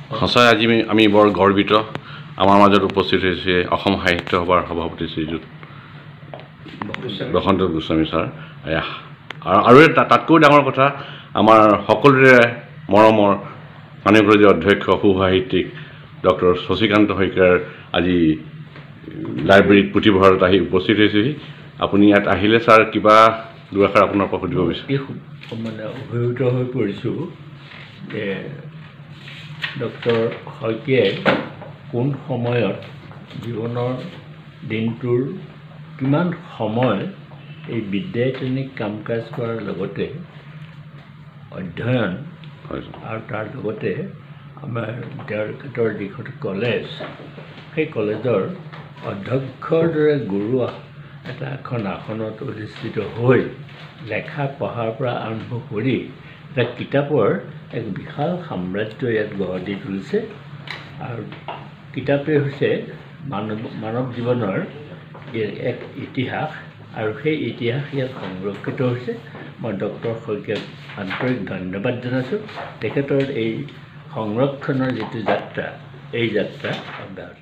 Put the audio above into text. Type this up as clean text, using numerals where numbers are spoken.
সঁচাই আজি আমি বৰ গৰ্বিত আমাৰ মাজত উপস্থিত হৈছে অসম সাহিত্য সভাৰ সভাপতি শ্ৰীযুত বসন্ত গোস্বামী ছাৰ। আৰু তাতকৈ ডাঙৰ কথা আমাৰ সকলোৰে মৰমৰ মাননীয় অধ্যক্ষ সুসাহিত্যিক ডক্টৰ শশীকান্ত শইকীয়াৰ আজি লাইব্ৰেৰীত পুথিভঁৰালত আহি উপস্থিত হৈছেহি। আপুনি ইয়াত আহিলে ছাৰ কিবা দুআষাৰ আপোনাৰ পৰা সুধিব বিচাৰোঁ। মানে অভিভূত হৈ পৰিছোঁ যে ডক্টৰ শইকীয়াই কোন সময়ত জীৱনৰ দিনটোৰ কিমান সময় এই বিদ্যায়তনিক কাম কাজ কৰাৰ লগতে অধ্যয়ন আৰু তাৰ লগতে আমাৰ তেখেতৰ যিখন কলেজ সেই কলেজৰ অধ্যক্ষৰ দৰে গুৰু এখন আসনত অধিষ্ঠিত হৈ লেখা পঢ়াৰ পৰা আৰম্ভ কৰি এটা কিতাপৰ এক বিশাল সাম্ৰাজ্য ইয়াত গঢ় দি তুলিছে। আৰু কিতাপেই হৈছে মানৱ জীৱনৰ এক ইতিহাস আৰু সেই ইতিহাস ইয়াত সংৰক্ষিত হৈছে। মই ডক্টৰ শইকীয়াক আন্তৰিক ধন্যবাদ জনাইছোঁ। তেখেতৰ এই সংৰক্ষণৰ যিটো যাত্ৰা এই যাত্ৰা অব্যাহত